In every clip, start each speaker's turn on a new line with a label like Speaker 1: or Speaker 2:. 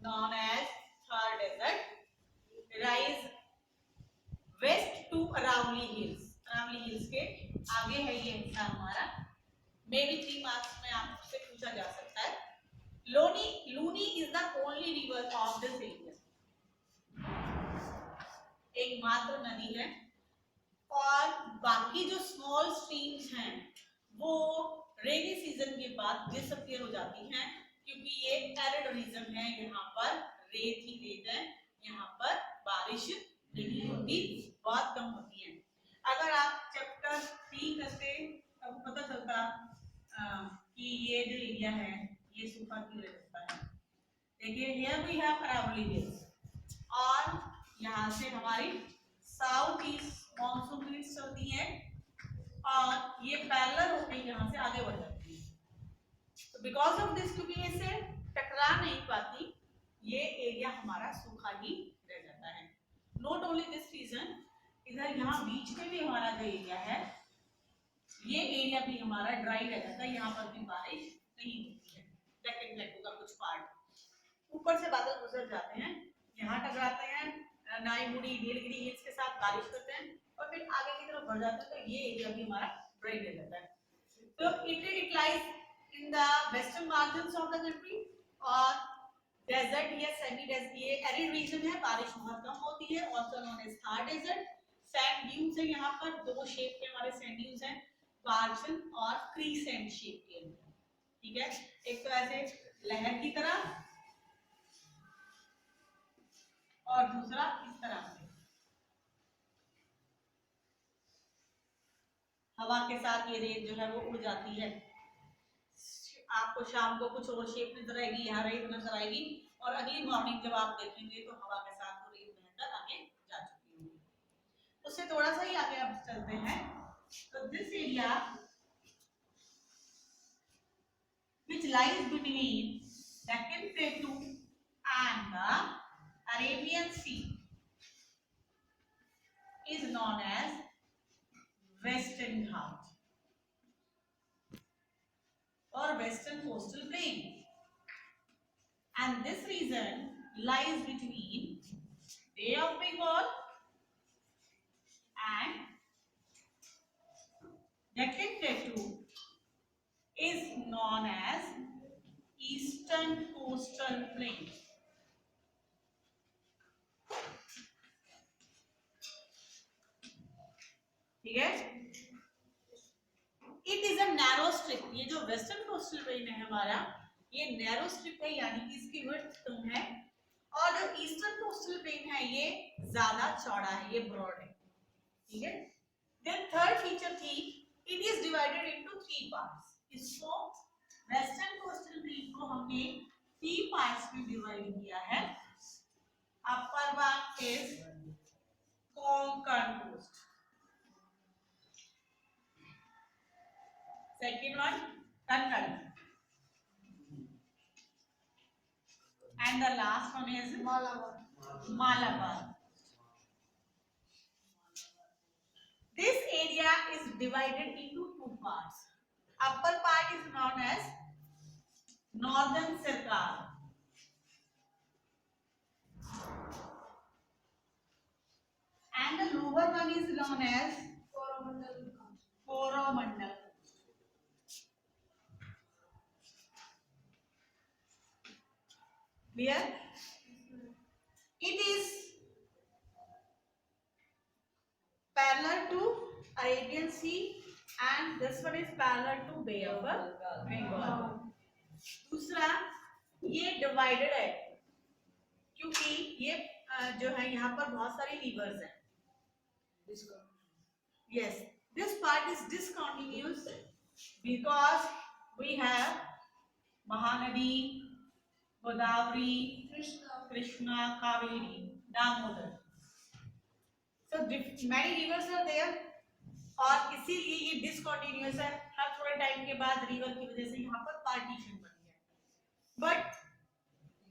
Speaker 1: known as Thar Desert rise west to Aravali Hills. Aravali hills के आगे है ये हिस्सा हमारा। मे बी 3 मार्क्स में आपसे पूछा जा सकता है। Luni is the only river of this area, एकमात्र नदी है, और बाकी जो स्मॉल स्ट्रीम्स हैं वो रेनी सीजन के बाद डिसअपीयर हो जाती हैं, क्योंकि ये एरिड रीजन है, यहाँ पर रेत ही रेत है, यहाँ पर बारिश नहीं होती, बहुत कम होती है। अगर आप चैप्टर 3 करते तब पता चलता कि ये जो एरिया है ये सूखा क्यों रहता है। देखिए here we have Aravali hills, और यहाँ से हमारी साउथ ईस्ट मॉनसून विंड्स चलती है और ये पैरेलल होकर यहाँ से आगे बढ़ जाती है। तो बिकॉज ऑफ दिस, क्योंकि इससे टकरा नहीं पाती, ये एरिया हमारा सूखा ही रह जाता है। नॉट ओनली दिस रीजन, इधर यहाँ बीच में भी हमारा जो एरिया है ये एरिया भी हमारा ड्राई रह जाता है, यहाँ पर भी बारिश नहीं होती है। डेक्कन प्लेटो का कुछ पार्ट ऊपर से बादल गुजर जाते हैं, यहाँ टकराते हैं, नाईमुड़ी नीलगिरी हिल्स के साथ बारिश करते हैं और फिर आगे की तरफ बढ़ जाते हैं, तो ये एरिया भी हमारा ड्राई रह जाता है। तो it lies in the western margins of the country, और डेजर्ट या सेमी डेजर्ट, ये एरिड रीजन है, बारिश बहुत कम होती है, also known as Thar desert. Sand dunes है, यहाँ पर दो शेप के हमारे सैंड ड्यून्स हैं, पार्चन और क्रीसेंट शेप के अंदर, ठीक है। एक तो ऐसे लहर की तरह और दूसरा इस तरह से हवा के साथ ये रेत जो है वो उड़ जाती है। आपको शाम को कुछ और शेप नजर आएगी, यहाँ रेत नजर आएगी, और अगली मॉर्निंग जब आप देखेंगे तो हवा के साथ वो रेत बहकर आगे जा चुकी होगी। उससे थोड़ा सा ही आगे आप चलते हैं, तो this area which lies between Deccan Plateau and the Arabian Sea is known as Western Ghat or Western Coastal Plain, and this region lies between Bay of Bengal and Deccan Plateau is known as Eastern Coastal Plain. ठीक है, it is a narrow strip. ये जो western coastal plane है हमारा, ये narrow strip है, यानी कि इसकी विड्थ कम है, और जो ईस्टर्न कोस्टल प्लेन है ये ज्यादा चौड़ा है, ये ब्रॉड है, ठीक है। देन थर्ड फीचर थी, it is divided into 3 parts. इसको वेस्टर्न कोस्टल प्लेन को हमने 3 पार्ट्स में डिवाइड किया है। Upper one is Konkan coast, second one Kannada, and the last one is Malabar. This area is divided into 2 parts. Upper part is known as Northern Sarkar, and the lower one is known as Coromandel. Clear? It is parallel to Arabian Sea, and this one is parallel to Bay of Bengal. दूसरा, ये divided है क्योंकि ये जो है यहाँ पर बहुत सारी रिवर्स हैं। Yes, this part is discontinuous because we have Mahanadi, Godavari, Krishna, Kaveri, Damodar. So many rivers are there, और इसीलिए ये डिसकंटिन्यूअस है। हर थोड़े टाइम के बाद रिवर की वजह से यहाँ पर पार्टीशन बन गया, बट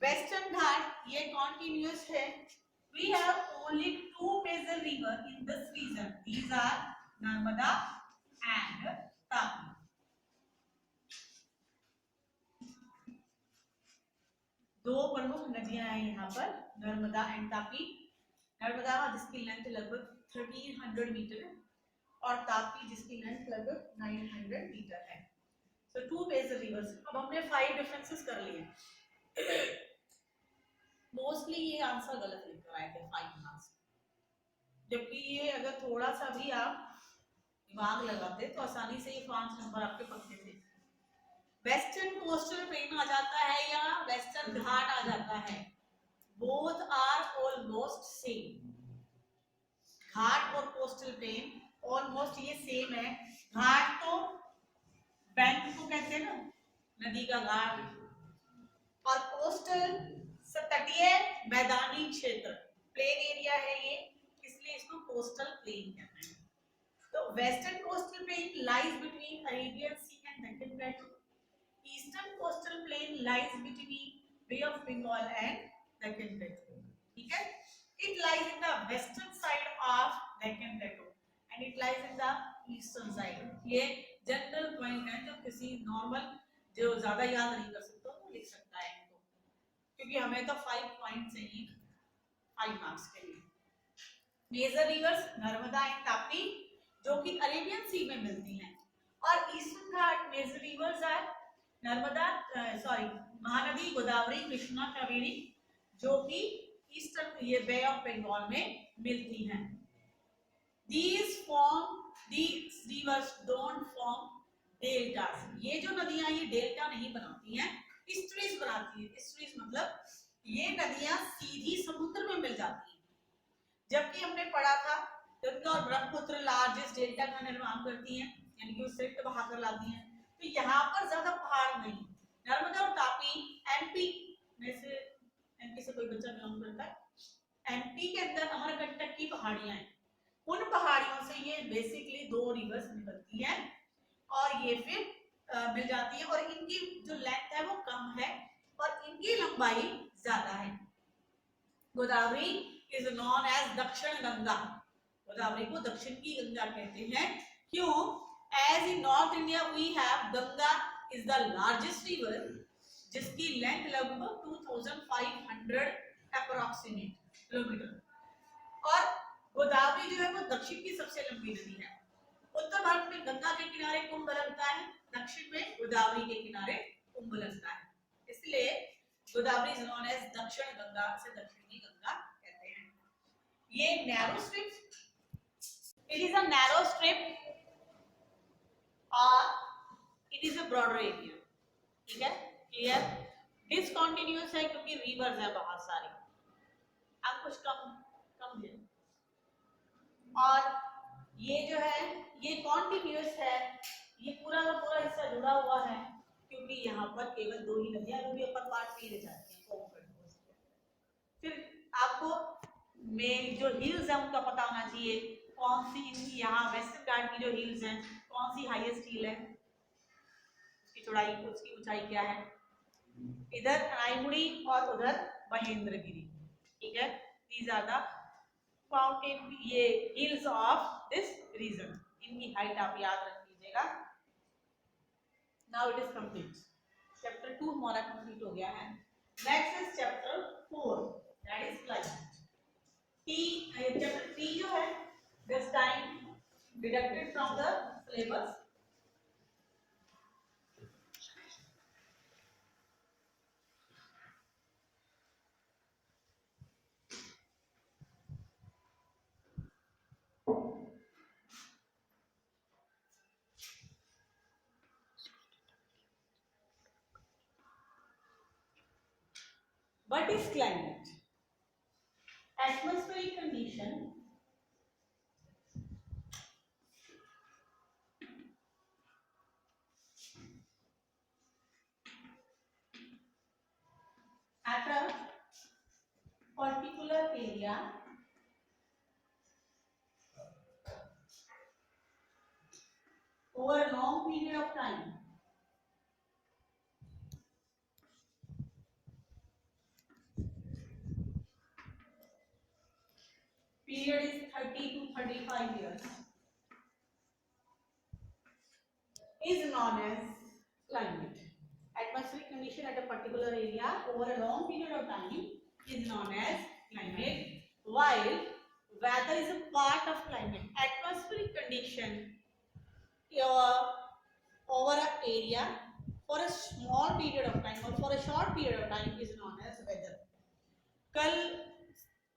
Speaker 1: वेस्टर्न घाट ये कॉन्टिन्यूअस है। We have only 2 major rivers in this region. These are Narmada and Tapi. दो प्रमुख नदियां हैं यहाँ पर, नर्मदा एंड तापी। नर्मदा जिसकी लेंथ लगभग 1300 मीटर है और तापी जिसकी लेंथ लगभग 900 मीटर है। So two major rivers। अब हमने 5 डिफरेंसेस कर लिए। मोस्टली ये आंसर गलत लेकर आए थे 5 मार्क्स, जबकि ये अगर थोड़ा सा भी आप दिमाग लगाते तो आसानी से ये 5 नंबर आपके पक्के थे। वेस्टर्न कोस्टल प्लेन आ जाता है या वेस्टर्न घाट आ जाता है, बोथ आर ऑलमोस्ट सेम। घाट और कोस्टल प्लेन ऑलमोस्ट ये सेम है। घाट तो बैंक को कहते हैं ना, नदी का घाट, और कोस्टल तटीय मैदानी क्षेत्र, प्लेन एरिया है ये, इसलिए इसको कोस्टल प्लेन कहते हैं। तो western coastal plain lies between Arabian sea and Deccan plateau. Eastern coastal plain lies between bay of Bengal and Deccan plateau. ठीक है, it lies in the western side of Deccan plateau and it lies in the eastern side. ये general point है, जो किसी normal जो ज्यादा याद नहीं कर सकता वो लिख सकता है इनको, क्योंकि हमें तो 5 पॉइंट चाहिए 5 मार्क्स के लिए। Major rivers Narmada and Tapi जो कि अरेबियन सी में मिलती हैं, और eastern ghat major rivers are Narmada Mahanadi, Godavari, Krishna, Kaveri, जो कि ईस्टर्न ये बे ऑफ बंगाल में मिलती हैं। These rivers don't form deltas। ये जो नदियां ये डेल्टा नहीं बनाती हैं, स्ट्रीज बनाती है। स्ट्रीज मतलब ये नदियां सीधी समुद्र में मिल जाती हैं, जबकि हमने पढ़ा था गंगा और ब्रह्मपुत्र लार्जेस्ट डेल्टा का निर्माण करती हैं, यानी कि उससे बहाकर लाती हैं। तो यहाँ पर ज्यादा पहाड़ नहीं। नर्मदा और तापी एमपी में से, एमपी से कोई बच्चा बिलोंग करता है, एमपी के अंदर अमरकंटक की पहाड़ियां हैं, उन पहाड़ियों से ये बेसिकली 2 रिवर्स निकलती हैं और ये फिर मिल जाती है, और इनकी जो लेंथ है वो कम है और इनकी लंबाई ज्यादा है। गोदावरी इज नॉन एज दक्षिण गंगा। गोदावरी को दक्षिण की गंगा कहते हैं। क्यों? As in north India we have Ganga is the largest river, जिसकी लेंथ लगभग 2500 अप्रोक्सीमेट किलोमीटर, और गोदावरी जो है वो दक्षिण की सबसे लंबी नदी है। उत्तर भारत में गंगा के किनारे कुंभ लगता है, दक्षिण में गोदावरी के किनारे कुंभ लगता है, इसलिए गोदावरी इज नोन एज दक्षिण गंगा, से दक्षिणी गंगा कहते हैं। ये narrow strip, it is a narrow strip और it is a broader area. ठीक है, क्लियर? डिसकंटिन्यूअस है क्योंकि रिवर्स है बहुत सारी, अब कुछ कम है, और ये जो है ये कॉन्टिन्यूअस है, ये पूरा का पूरा हिस्सा जुड़ा हुआ है, क्योंकि यहाँ पर केवल 2 ही नदियां नदी अपर पार्ट में ले जाती हैं। फिर आपको मेन जो हिल्स है उनका पता होना चाहिए, कौन सी यहाँ वेस्टर्न घाट की जो हिल्स हैं, कौन सी हाईएस्ट हिल है, उसकी चौड़ाई, उसकी ऊंचाई क्या है। इधर रायमुड़ी और उधर महेंद्रगिरी। ठीक है, दीज आर द माउंटेन, ये हिल्स ऑफ दिस रीजन, इनकी हाइट आप याद रख लीजिएगा। Now it is complete, chapter 2 हमारा कंप्लीट हो गया है। Next is chapter 4, that is climate. Chapter 3 जो है this time deducted from the syllabus. What is climate? Atmospheric condition at a particular area over a long period of time. Period is 30 to 35 years. Is known as climate. Atmospheric condition at a particular area area over a long period of time is known as climate, while weather is a part of climate. Atmospheric condition over an area for a small period of time or for a short period of time is known as weather. कल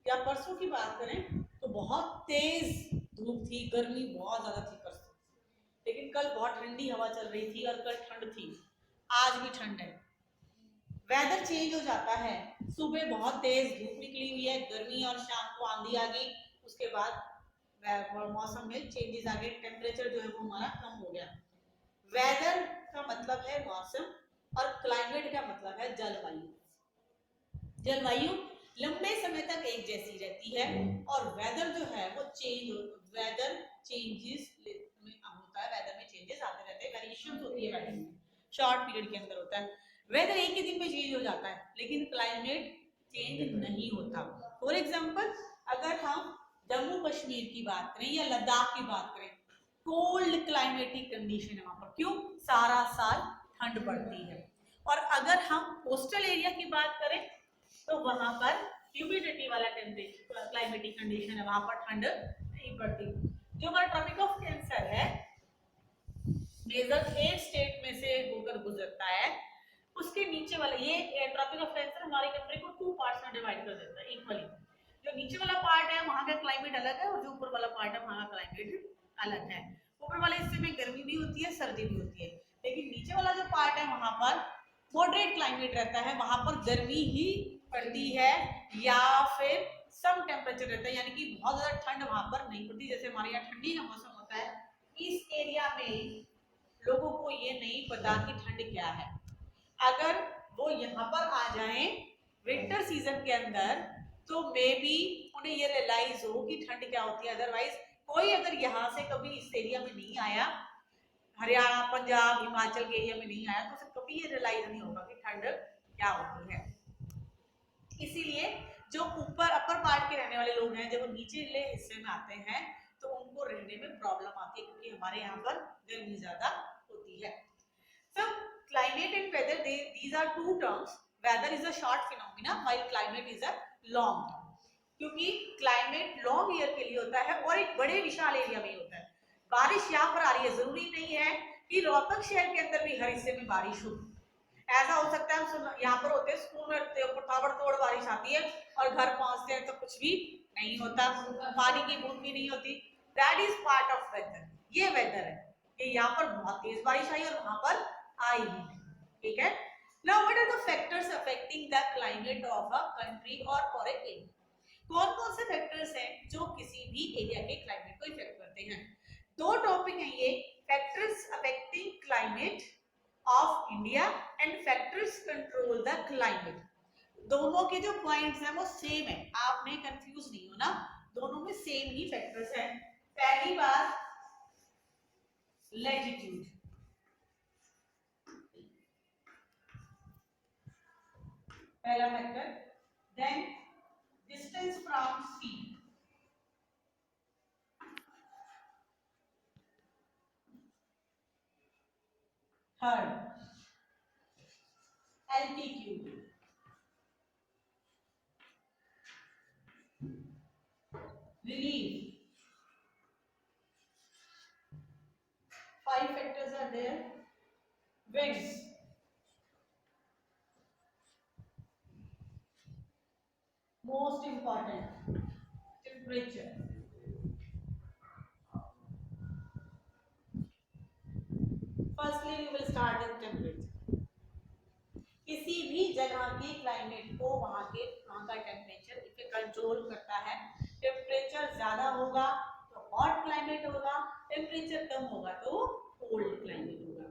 Speaker 1: या परसों की बात करें तो बहुत तेज धूप थी, गर्मी बहुत ज्यादा थी परसों, लेकिन कल बहुत ठंडी हवा चल रही थी और कल ठंड थी, आज भी ठंड है। वेदर चेंज हो जाता है, सुबह बहुत तेज धूप निकली हुई है, गर्मी और शाम को आंधी आ गई, उसके बाद मौसम में चेंजेस आ गए, टेम्परेचर जो है वो हमारा कम हो गया। वेदर का मतलब है मौसम और क्लाइमेट का मतलब है जलवायु। जलवायु लंबे समय तक एक जैसी रहती है और वेदर जो है वो वेदर चेंजेस होता है, वेदर में चेंजेस आते रहते हैं, वेरिएशंस होती है वेदर में, शॉर्ट पीरियड के अंदर होता है। वेदर एक ही दिन में चेंज हो जाता है, लेकिन क्लाइमेट चेंज नहीं होता। फॉर एग्जांपल अगर हम जम्मू कश्मीर की बात करें या लद्दाख की बात करें, कोल्ड क्लाइमेटिक कंडीशन है वहां पर, क्यों? सारा साल ठंड पड़ती है। और अगर हम कोस्टल एरिया की बात करें तो वहां पर ह्यूमिडिटी वाला टेम्परेचर क्लाइमेटिक कंडीशन है, वहां पर ठंड नहीं पड़ती। जो हमारा ट्रॉपिक ऑफ कैंसर है मेजर 8 स्टेट में से होकर गुजरता है, उसके नीचे वाला ये ट्रॉपिक ऑफ कैंसर हमारी कंट्री को 2 पार्ट्स में डिवाइड कर देता है इक्वली। जो नीचे वाला पार्ट है वहां का क्लाइमेट अलग है और जो ऊपर वाला पार्ट है वहां का क्लाइमेट अलग है। ऊपर वाले हिस्से में गर्मी भी होती है, सर्दी भी होती है, लेकिन नीचे वाला जो पार्ट है वहां पर मॉडरेट क्लाइमेट रहता है, वहां पर गर्मी ही पड़ती है या फिर सम टेम्परेचर रहता है, यानी कि बहुत ज्यादा ठंड वहां पर नहीं पड़ती। जैसे हमारे यहाँ ठंडी का मौसम होता है, इस एरिया में लोगों को ये नहीं पता कि ठंड क्या है। अगर वो यहाँ पर आ जाएं विंटर सीजन के अंदर तो मे बी उन्हें ये रियलाइज हो कि ठंड क्या होती है। अदरवाइज कोई अगर यहाँ से कभी इस एरिया में नहीं आया, हरियाणा, पंजाब, हिमाचल के एरिया में नहीं आया, तो उसे कभी ये रियलाइज नहीं होगा कि ठंड क्या होती है। इसीलिए जो ऊपर अपर पार्ट के रहने वाले लोग हैं, जब वो नीचे हिस्से में आते हैं तो उनको रहने में प्रॉब्लम आती है, क्योंकि हमारे यहाँ पर गर्मी ज्यादा होती है। So climate and weather, these are two terms. Weather is a short phenomena while climate is a long term. क्योंकि क्लाइमेट लॉन्ग ईयर के लिए होता है और एक बड़े विशाल एरिया में होता है। बारिश यहाँ पर आ रही है, जरूरी नहीं है कि रोहतक शहर के अंदर भी हर हिस्से में बारिश हो। ऐसा हो सकता है हम यहाँ पर होते हैं, स्कूल में ताबड़तोड़ बारिश आती है और घर पहुंचते हैं तो कुछ भी नहीं होता, पानी की बूंद भी नहीं होती। That is part of weather. ये वेदर है कि यहाँ पर बहुत तेज बारिश आई और वहां पर आई ही नहीं, ठीक है। Now what are the factors affecting the climate of a country और फॉर ए एरिया? कौन कौन से फैक्टर्स हैं जो किसी भी एरिया के क्लाइमेट को इफेक्ट करते हैं? 2 टॉपिक हैं ये, factors affecting climate of India and factors control the climate. दोनों के जो पॉइंट्स हैं वो सेम है, आपने कंफ्यूज नहीं होना, दोनों में सेम ही फैक्टर्स हैं। पहली बात लैटिट्यूड, पहला factor, then distance from sea, third altitude, relief. 5 factors are there. Winds, most important, temperature. Firstly we will start with temperature. किसी भी जगह के क्लाइमेट को वहां का टेम्परेचर इसे कंट्रोल करता है। टेम्परेचर ज्यादा होगा तो हॉट क्लाइमेट होगा, टेम्परेचर कम होगा तो कोल्ड क्लाइमेट होगा।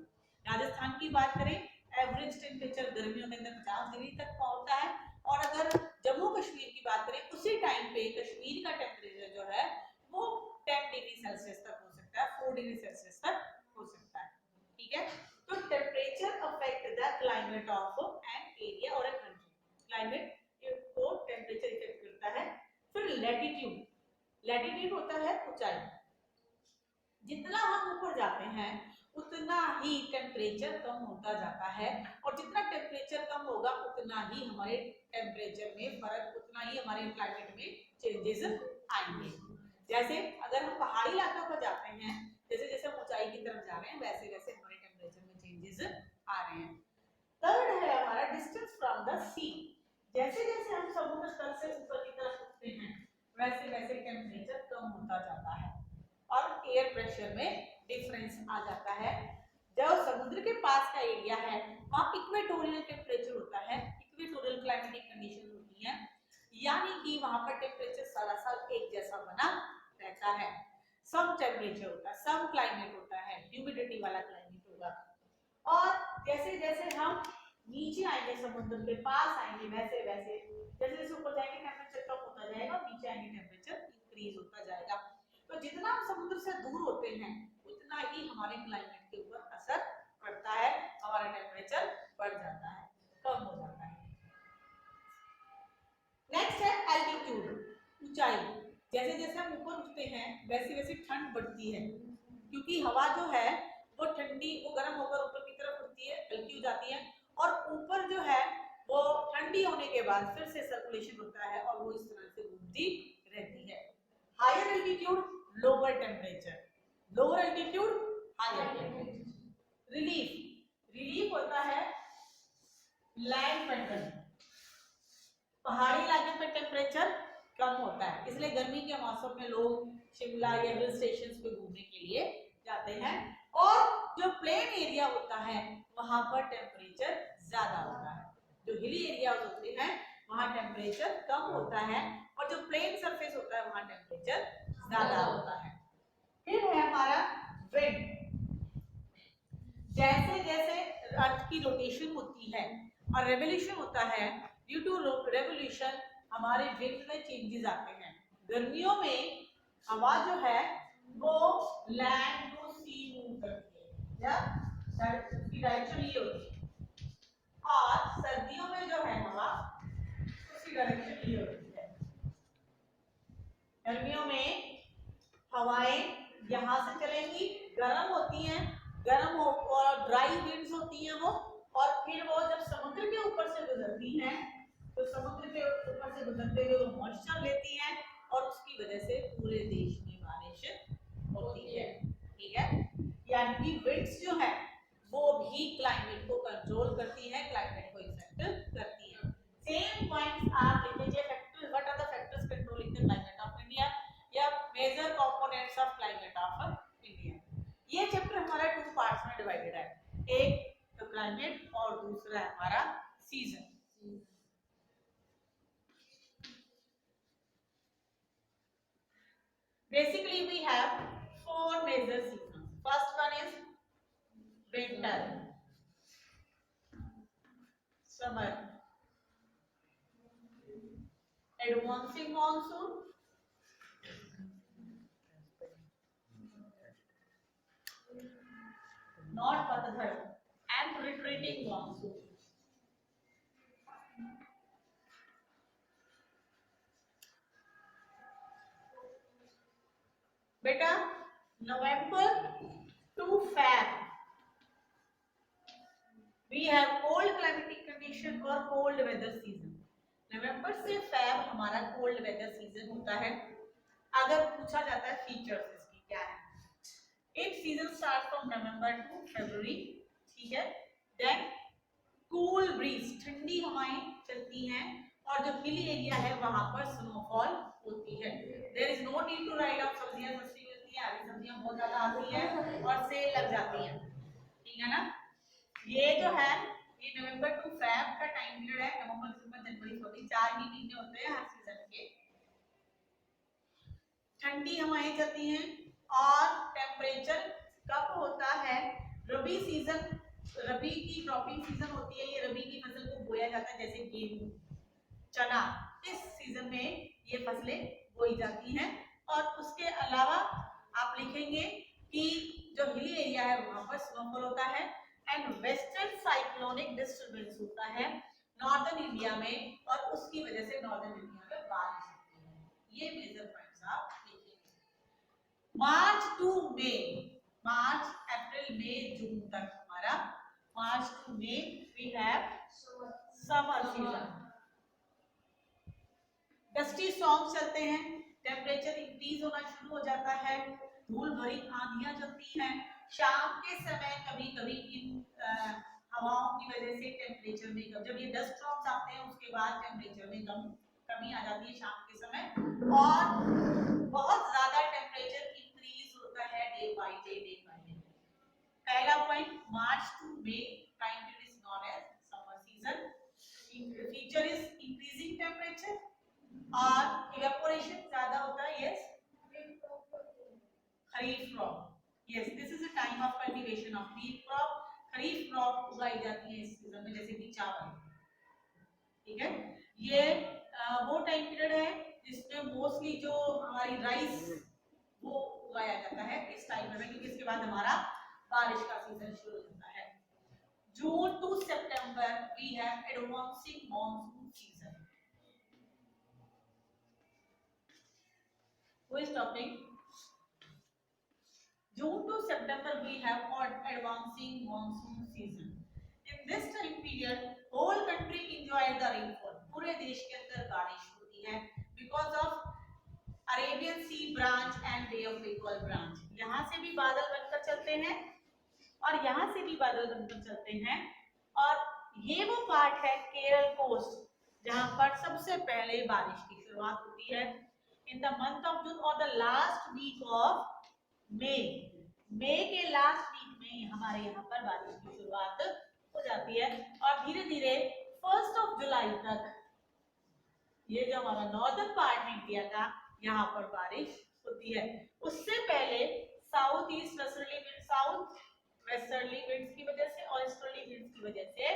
Speaker 1: राजस्थान की बात करें, एवरेज टेम्परेचर गर्मियों के अंदर 50 डिग्री तक पहुंचता है, और अगर जम्मू कश्मीर की बात करें उसी टाइम पे कश्मीर का टेम्परेचर जो है वो 10 डिग्री सेल्सियस तक हो सकता है, 4 डिग्री सेल्सियस तक हो सकता है, ठीक है। तो temperature affect the climate of an area और ए कंट्री। क्लाइमेट को टेम्परेचर इफेक्ट करता है। फिर लैटिट्यूड, लैटिट्यूड होता है ऊंचाई। जितना हम ऊपर जाते हैं उतना ही टेम्परेचर कम होता जाता है, और जितना टेम्परेचर कम होगा उतना ही हमारे टेम्परेचर में फर्क, उतना ही हमारे क्लाइमेट में चेंजेस आएंगे। जैसे अगर हम पहाड़ी इलाकों पर जाते हैं, जैसे जैसे ऊंचाई की तरफ जा रहे हैं, वैसे वैसे हमारे टेम्परेचर में चेंजेस आ रहे हैं। थर्ड है हमारा डिस्टेंस फ्रॉम द सी। जैसे जैसे हम समुद्र तल से ऊपर की तरफ उठते हैं, वैसे वैसे टेम्परेचर कम होता जाता है और एयर प्रेशर में डिफरेंस आ जाता है। जो समुद्र के पास का एरिया है वहां इक्वेटोरियल टेम्परेचर होता है, इक्वेटोरियल क्लाइमेटिक कंडीशन होती है, यानी कि वहां पर टेम्परेचर सारा साल एक जैसा बना रहता है। सम टेम्परेचर होता है, सम क्लाइमेट होता है, ह्यूमिडिटी वाला क्लाइमेट होगा। और जैसे जैसे हम नीचे आएंगे, समुद्र के पास आएंगे, वैसे वैसे जैसे जैसे ऊपर जाएंगे टेम्परेचर कम होता जाएगा, नीचे आएंगे टेम्परेचर इंक्रीज होता जाएगा। तो जितना हम समुद्र से दूर होते हैं उतना ही हमारे क्लाइमेट के ऊपर असर पड़ता है, हमारा टेम्परेचर बढ़ जाता है, कम हो जाता है। नेक्स्ट है एल्टीट्यूड, ऊंचाई। जैसे जैसे हम ऊपर उठते हैं वैसे वैसे ठंड बढ़ती है, क्योंकि हवा जो है वो ठंडी, वो गर्म होकर ऊपर की तरफ उठती है, हल्की हो जाती है, और ऊपर जो है वो ठंडी होने के बाद फिर से सर्कुलेशन होता है और वो इस तरह से घूमती रहती है। Higher altitude lower temperature, lower altitude higher temperature. Relief, relief होता है लैंड पैटर्न, पहाड़ी इलाके पे टेम्परेचर कम होता है, इसलिए गर्मी के मौसम में लोग शिमला या हिल स्टेशन पे घूमने के लिए जाते हैं। और जो प्लेन एरिया होता है वहां पर टेम्परेचर ज्यादा होता है, जो हिली एरिया होते हैं वहां टेम्परेचर कम होता है, और जो प्लेन सरफेस होता है वहां टेम्परेचर ज्यादा होता है। फिर है हमारा विंड। जैसे जैसे अर्थ की रोटेशन होती है और रेवोल्यूशन होता है, ड्यू टू रेवोल्यूशन हमारे विंड में चेंजेस आते हैं। गर्मियों में हवा जो है वो लैंड टू सी मूव करती है, या उसकी डायरेक्शन ये होती है, और सर्दियों में जो है हवा उसकी डायरेक्शन ये होती है। गर्मियों में हवाएं यहाँ से चलेंगी, गर्म होती हैं, गर्म और ड्राई विंड्स होती हैं वो, और फिर वो जब समुद्र के ऊपर से गुजरती हैं तो समुद्र के ऊपर से गुजरते हुए वो मॉइस्चर लेती हैं और उसकी वजह से पूरे देश में बारिश होती है। ठीक है, यानी कि विंड्स जो है वो भी क्लाइमेट को कंट्रोल करती है, क्लाइमेट को इफेक्ट करती है। सेम पॉइंट्स आप लिख लीजिए, factors, what are the factors controlling the climate of India, या major components of climate of India. ये चैप्टर हमारा 2 पार्ट्स में डिवाइडेड है, एक तो क्लाइमेट और दूसरा है हमारा season. Basically, we have 4 major seasons. First one is winter, summer, advancing monsoon, not patadhar, and retreating monsoon. Beta, November to Feb we have cold climatic condition और cold weather season. नवंबर से Feb हमारा cold weather season होता है। अगर पूछा जाता है features इसकी क्या है, it season start from November to February, ठीक है। देन कूल ब्रीज, ठंडी हवाएं चलती हैं, और जो हिली एरिया है वहां पर स्नोफॉल होती है। There is no need to ride off, सब्जियां सस्ती मिलती हैं, हरी सब्जियां बहुत ज्यादा आती हैं और सेल लग जाती हैं, ठीक है ना। ये जो है ये नवंबर टू फेब का टाइम पीरियड है, नवंबर दिसंबर जनवरी फरवरी 4 ही महीने होते हैं हर सीजन के। ठंडी हवाएं चलती हैं और टेम्परेचर कब होता है, रबी सीजन, रबी की क्रॉपिंग सीजन होती है, ये रबी की फसल को बोया जाता है, जैसे गेहूं, चना, इस सीजन में ये फसलें बोई जाती हैं। और उसके अलावा आप लिखेंगे कि जो हिली एरिया है वहां पर स्नोफॉल होता है, एंड वेस्टर्न साइक्लोनिक डिस्टर्बेंस होता है नॉर्दर्न इंडिया में, और उसकी वजह से नॉर्दर्न इंडिया में बारिश होती है। ये मेजर पॉइंट्स आप लिखेंगे। मार्च टू मई, मार्च अप्रैल मई जून तक हमारा March to May we have summer season. Dusty song चलते हैं, टेम्परेचर इंक्रीज होना शुरू हो जाता है, धूल भरी आंधियां चलती हैं, शाम के समय कभी कभी इन हवाओं की वजह से टेम्परेचर में जब ये डस्ट स्टॉर्म्स आते हैं उसके बाद टेम्परेचर में कमी आ जाती है शाम के समय, और बहुत ज्यादा टेम्परेचर इंक्रीज होता है डे बाय डे। पहला point, March to May time period is known as summer season. Feature is increasing temperature और इवेपोरेशन ज्यादा होता है। Yes, kharif crop, yes this is a time of cultivation of wheat crop. Kharif crop उगाई जाती है इस season में, जैसे कि चावल, ठीक है। ये वो टाइम पीरियड है जिसमें मोस्टली जो हमारी राइस वो उगाया जाता है इस टाइम में, क्योंकि इसके बाद हमारा बारिश का सीजन शुरू हो जाता है। June to September we have advancing monsoon season. Who is talking? June to September we have advancing monsoon season. In this time period, whole country enjoy the rainfall. पूरे देश के अंदर बारिश होती है because of Arabian Sea branch and Bay of Bengal branch. यहाँ से भी बादल बनकर चलते हैं और यहाँ से भी बादल बनकर चलते हैं, और ये वो पार्ट है केरल कोस्ट जहाँ पर सबसे पहले बारिश की शुरुआत होती है। In the month of June or the last week of May, मई के लास्ट वीक में हमारे यहाँ पर बारिश की शुरुआत हो जाती है, और धीरे धीरे 1 जुलाई तक ये जो हमारा नॉर्दर्न पार्ट है इंडिया का, यहाँ पर बारिश होती है। उससे पहले south east westerly wind, south westerly winds की वजह से और ईस्टर्ली विंड्स की वजह से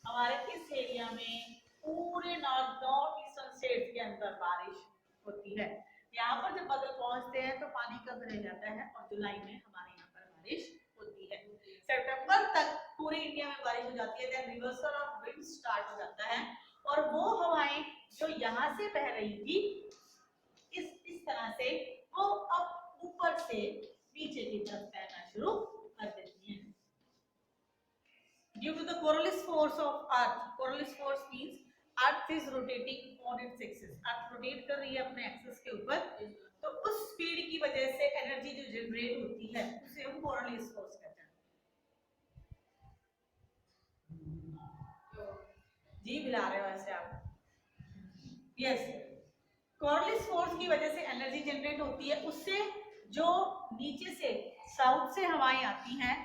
Speaker 1: हमारे इस एरिया में पूरे नॉर्थ ईस्टर्न स्टेट्स के अंदर बारिश होती है। यहाँ पर जब बादल पहुंचते हैं तो पानी कम रह जाता है और जुलाई में हमारे यहाँ पर बारिश होती है। सितंबर तक पूरे इंडिया में बारिश हो जाती है, then reversal of wind start हो जाता है, और वो हवाएं जो यहाँ से बह रही थी इस तरह से वो अब ऊपर से नीचे की तरफ बहना शुरू कर देती हैं। Due to the Coriolis force of Earth, Coriolis force means earth is rotating on its axis, earth rotate कर रही है अपने एक्सिस के ऊपर, तो उस स्पीड की वजह से एनर्जी जो जनरेट होती है उसे हम कोरोलिस फोर्स कहते हैं। जी बिला रहे हो ऐसे आप? यस, कोरोलिस फोर्स की वजह से एनर्जी जनरेट होती है, उससे जो नीचे से साउथ से हवाएं आती हैं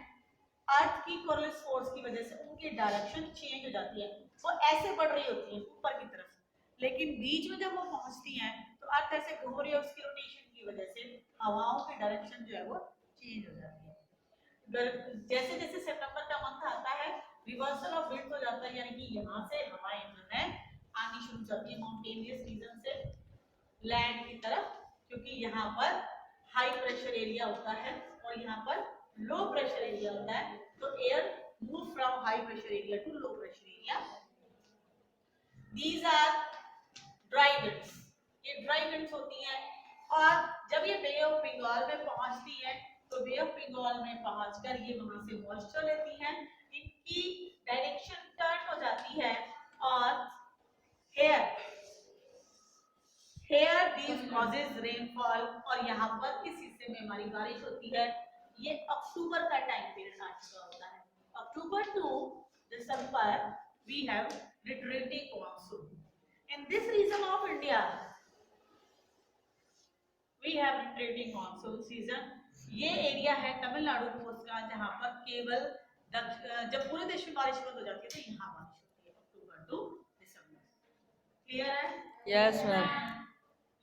Speaker 1: अर्थ की कोरोलिस फोर्स की वजह से उनकी डायरेक्शन चेंज हो जाती है, वो ऐसे बढ़ रही होती है ऊपर की तरफ, लेकिन बीच में जब वो पहुंचती हैं तो अर्थ ऐसे घूम रही है, उसकी रोटेशन की वजह से हवाओं की डायरेक्शन जो है वो चेंज हो जाती है। जैसे जैसे सितंबर का मंथ आता है रिवर्सल ऑफ विंड हो जाता है, यानी कि यहाँ से हवाएं जो है आनी शुरू हो जाती है माउंटेनियस रीजन से लैंड की तरफ, क्योंकि यहाँ पर हाई प्रेशर एरिया होता है और यहाँ पर लो प्रेशर एरिया होता है, तो air move from high pressure area to low pressure area. These are dry winds, ये ड्राई विंड्स होती हैं, और जब ये बे ऑफ बंगाल में पहुंचती है तो बे ऑफ बंगाल में पहुंचकर ये वहां से मॉइस्चर लेती हैं, इनकी डायरेक्शन टर्न हो जाती है, और here these causes rainfall, और यहाँ पर इस हिस्से में हमारी बारिश होती है। ये अक्टूबर का टाइम पीरियड आ चुका होता है, October to December we have retreating monsoon. In this region of India we have retreating monsoon season. ये एरिया है तमिलनाडु कोस्ट का, जहाँ पर केवल जब पूरे देश में बारिश बंद हो जाती है तो यहाँ बारिश होती है अक्टूबर टू दिसंबर। क्लियर है?
Speaker 2: Yes ma'am.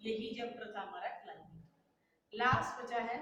Speaker 1: यही चैप्टर था हमारा क्लाइमेट। लास्ट बचा है